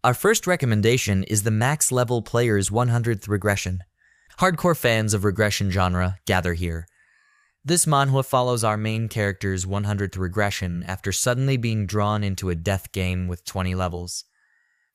Our first recommendation is the Max Level Player's 100th Regression. Hardcore fans of Regression genre, gather here. This manhwa follows our main character's 100th regression after suddenly being drawn into a death game with 20 levels.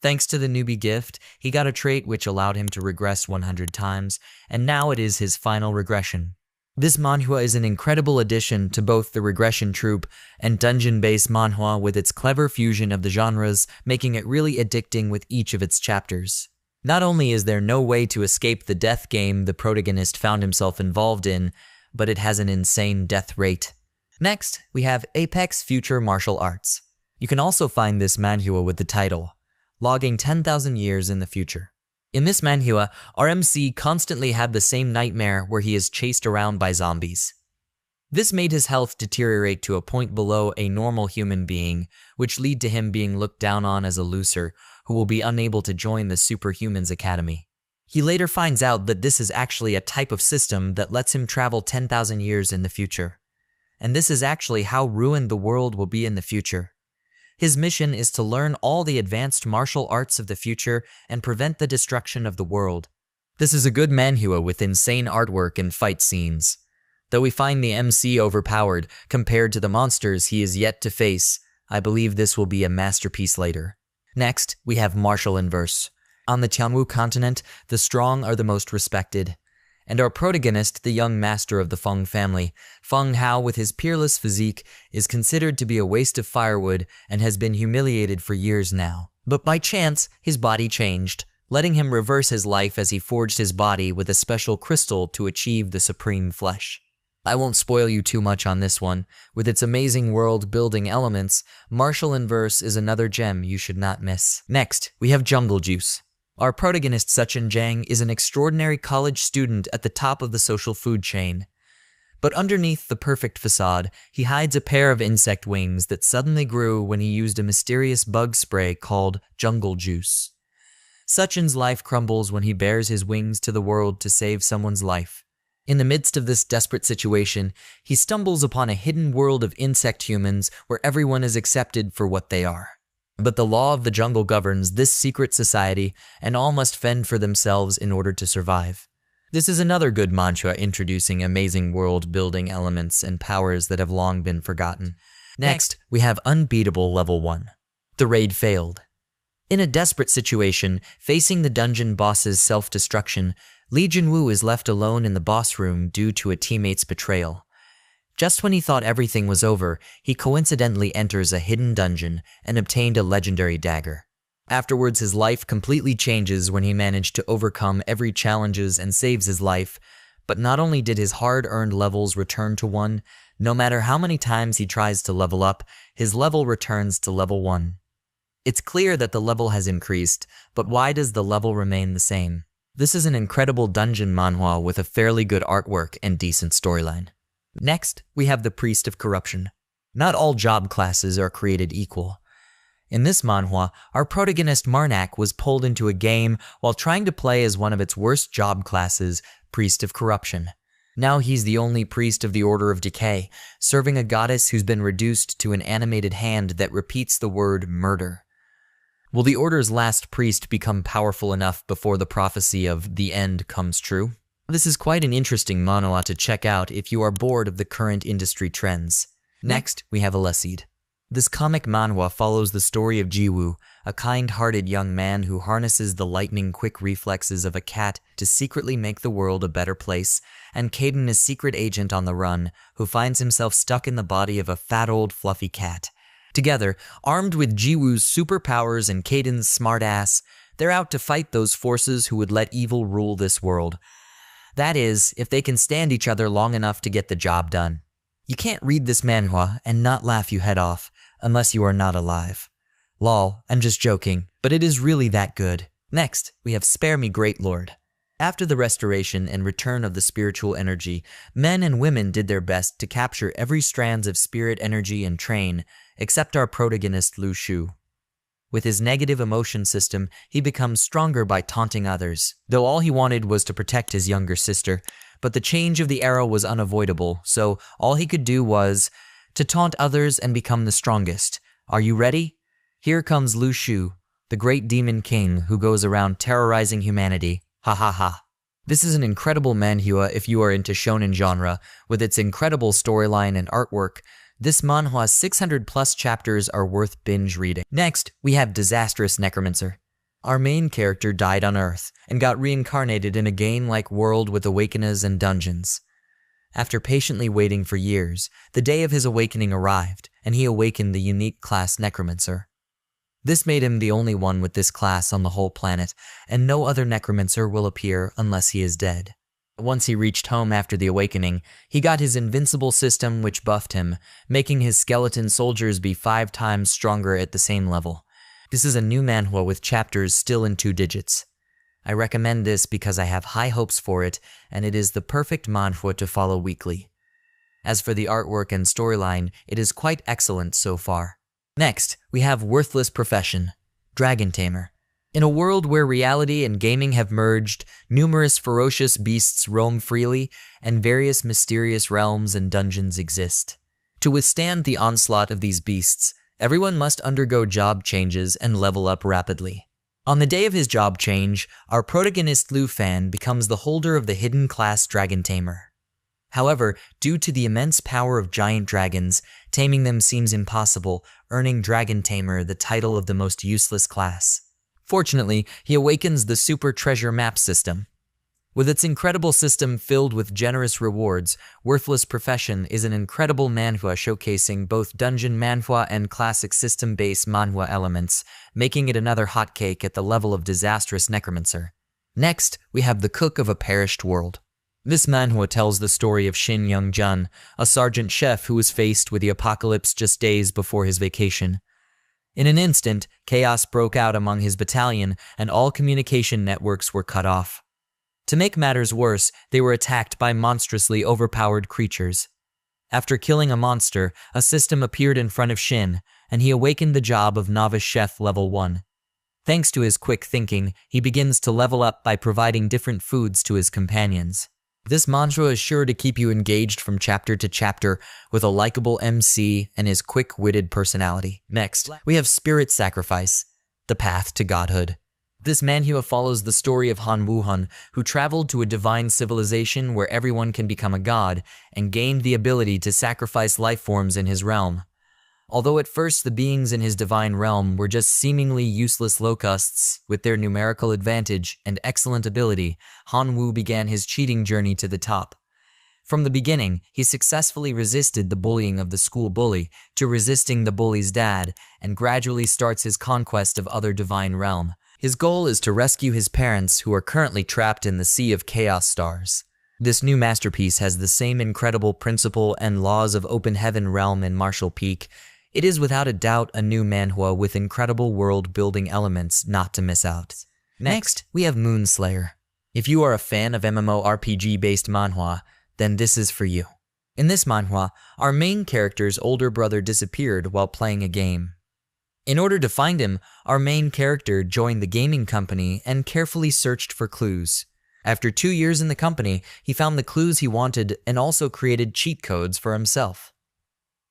Thanks to the newbie gift, he got a trait which allowed him to regress 100 times, and now it is his final regression. This manhwa is an incredible addition to both the regression troupe and dungeon-based manhwa with its clever fusion of the genres, making it really addicting with each of its chapters. Not only is there no way to escape the death game the protagonist found himself involved in, but it has an insane death rate. Next, we have Apex Future Martial Arts. You can also find this manhwa with the title, Logging 10,000 Years in the Future. In this manhwa, our MC constantly had the same nightmare where he is chased around by zombies. This made his health deteriorate to a point below a normal human being, which lead to him being looked down on as a loser who will be unable to join the Superhumans Academy. He later finds out that this is actually a type of system that lets him travel 10,000 years in the future. And this is actually how ruined the world will be in the future. His mission is to learn all the advanced martial arts of the future and prevent the destruction of the world. This is a good manhwa with insane artwork and fight scenes. Though we find the MC overpowered compared to the monsters he is yet to face, I believe this will be a masterpiece later. Next, we have Martial Inverse. On the Tianwu continent, the strong are the most respected. And our protagonist, the young master of the Feng family, Feng Hao with his peerless physique, is considered to be a waste of firewood and has been humiliated for years now. But by chance, his body changed, letting him reverse his life as he forged his body with a special crystal to achieve the supreme flesh. I won't spoil you too much on this one. With its amazing world-building elements, Martial Inverse is another gem you should not miss. Next, we have Jungle Juice. Our protagonist Suchin Jang is an extraordinary college student at the top of the social food chain. But underneath the perfect facade, he hides a pair of insect wings that suddenly grew when he used a mysterious bug spray called Jungle Juice. Suchin's life crumbles when he bares his wings to the world to save someone's life. In the midst of this desperate situation, he stumbles upon a hidden world of insect humans where everyone is accepted for what they are. But the law of the jungle governs this secret society, and all must fend for themselves in order to survive. This is another good manhwa introducing amazing world-building elements and powers that have long been forgotten. Next, we have Unbeatable Level 1. The raid failed. In a desperate situation, facing the dungeon boss's self-destruction, Lee Junwoo is left alone in the boss room due to a teammate's betrayal. Just when he thought everything was over, he coincidentally enters a hidden dungeon and obtained a legendary dagger. Afterwards, his life completely changes when he managed to overcome every challenges and saves his life, but not only did his hard-earned levels return to 1, no matter how many times he tries to level up, his level returns to level 1. It's clear that the level has increased, but why does the level remain the same? This is an incredible dungeon manhwa with a fairly good artwork and decent storyline. Next, we have the Priest of Corruption. Not all job classes are created equal. In this manhwa, our protagonist Marnak was pulled into a game while trying to play as one of its worst job classes, Priest of Corruption. Now he's the only priest of the Order of Decay, serving a goddess who's been reduced to an animated hand that repeats the word murder. Will the Order's last priest become powerful enough before the prophecy of the end comes true? This is quite an interesting manhwa to check out if you are bored of the current industry trends. Next, we have Aleseed. This comic manhwa follows the story of Jiwoo, a kind-hearted young man who harnesses the lightning-quick reflexes of a cat to secretly make the world a better place, and Kaden, a secret agent on the run, who finds himself stuck in the body of a fat old fluffy cat. Together, armed with Jiwoo's superpowers and Kaden's smartass, they're out to fight those forces who would let evil rule this world. That is, if they can stand each other long enough to get the job done. You can't read this manhwa and not laugh your head off, unless you are not alive. Lol, I'm just joking, but it is really that good. Next, we have Spare Me Great Lord. After the restoration and return of the spiritual energy, men and women did their best to capture every strand of spirit energy and train, except our protagonist Lu Shu. With his negative emotion system, he becomes stronger by taunting others, though all he wanted was to protect his younger sister. But the change of the era was unavoidable, so all he could do was to taunt others and become the strongest. Are you ready? Here comes Lu Shu, the great demon king who goes around terrorizing humanity. Ha ha ha. This is an incredible manhwa if you are into shonen genre. With its incredible storyline and artwork, this manhwa's 600 plus chapters are worth binge reading. Next, we have Disastrous Necromancer. Our main character died on Earth and got reincarnated in a game-like world with awakeners and dungeons. After patiently waiting for years, the day of his awakening arrived, and he awakened the unique class Necromancer. This made him the only one with this class on the whole planet, and no other Necromancer will appear unless he is dead. Once he reached home after the awakening, he got his invincible system which buffed him, making his skeleton soldiers be 5 times stronger at the same level. This is a new manhwa with chapters still in 2 digits. I recommend this because I have high hopes for it, and it is the perfect manhwa to follow weekly. As for the artwork and storyline, it is quite excellent so far. Next, we have Worthless Profession, Dragon Tamer. In a world where reality and gaming have merged, numerous ferocious beasts roam freely, and various mysterious realms and dungeons exist. To withstand the onslaught of these beasts, everyone must undergo job changes and level up rapidly. On the day of his job change, our protagonist Lu Fan becomes the holder of the hidden class Dragon Tamer. However, due to the immense power of giant dragons, taming them seems impossible, earning Dragon Tamer the title of the most useless class. Fortunately, he awakens the Super Treasure Map system. With its incredible system filled with generous rewards, Worthless Profession is an incredible manhwa showcasing both dungeon manhwa and classic system-based manhwa elements, making it another hotcake at the level of Disastrous Necromancer. Next, we have The Cook of a Perished World. This manhwa tells the story of Shin Young-jun, a sergeant chef who was faced with the apocalypse just days before his vacation. In an instant, chaos broke out among his battalion and all communication networks were cut off. To make matters worse, they were attacked by monstrously overpowered creatures. After killing a monster, a system appeared in front of Shin, and he awakened the job of Novice Chef Level 1. Thanks to his quick thinking, he begins to level up by providing different foods to his companions. This manhwa is sure to keep you engaged from chapter to chapter with a likable MC and his quick-witted personality. Next, we have Spirit Sacrifice, The Path to Godhood. This manhwa follows the story of Han Woo-hun, who traveled to a divine civilization where everyone can become a god, and gained the ability to sacrifice life forms in his realm. Although at first the beings in his divine realm were just seemingly useless locusts, with their numerical advantage and excellent ability, Han Woo began his cheating journey to the top. From the beginning, he successfully resisted the bullying of the school bully to resisting the bully's dad, and gradually starts his conquest of other divine realm. His goal is to rescue his parents who are currently trapped in the Sea of Chaos Stars. This new masterpiece has the same incredible principle and laws of Open Heaven Realm in Marshall Peak. It is without a doubt a new manhwa with incredible world-building elements not to miss out. Next, we have Moonslayer. If you are a fan of MMORPG-based manhwa, then this is for you. In this manhwa, our main character's older brother disappeared while playing a game. In order to find him, our main character joined the gaming company and carefully searched for clues. After 2 years in the company, he found the clues he wanted and also created cheat codes for himself.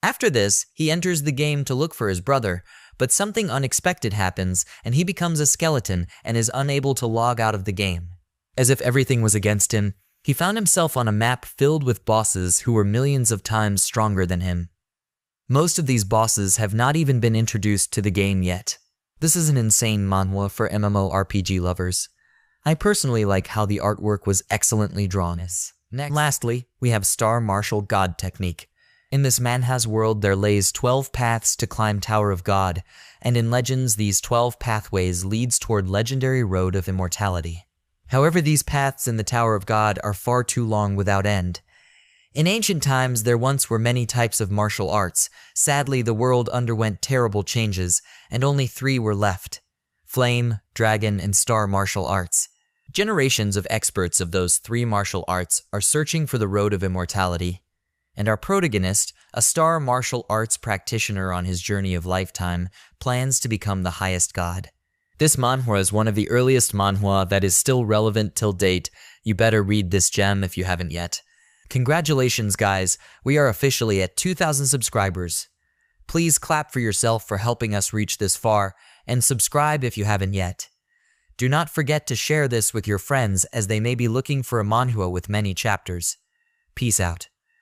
After this, he enters the game to look for his brother, but something unexpected happens and he becomes a skeleton and is unable to log out of the game. As if everything was against him, he found himself on a map filled with bosses who were millions of times stronger than him. Most of these bosses have not even been introduced to the game yet. This is an insane manhwa for MMORPG lovers. I personally like how the artwork was excellently drawn. Next. Lastly, we have Star Martial God Technique. In this manhwa's world there lays 12 paths to climb Tower of God, and in Legends these 12 pathways leads toward legendary Road of Immortality. However, these paths in the Tower of God are far too long without end. In ancient times, there once were many types of martial arts. Sadly, the world underwent terrible changes, and only 3 were left: Flame, Dragon, and Star Martial Arts. Generations of experts of those 3 martial arts are searching for the Road of Immortality. And our protagonist, a Star Martial Arts practitioner on his journey of lifetime, plans to become the highest god. This manhwa is one of the earliest manhwa that is still relevant till date. You better read this gem if you haven't yet. Congratulations guys, we are officially at 2,000 subscribers. Please clap for yourself for helping us reach this far, and subscribe if you haven't yet. Do not forget to share this with your friends as they may be looking for a manhwa with many chapters. Peace out.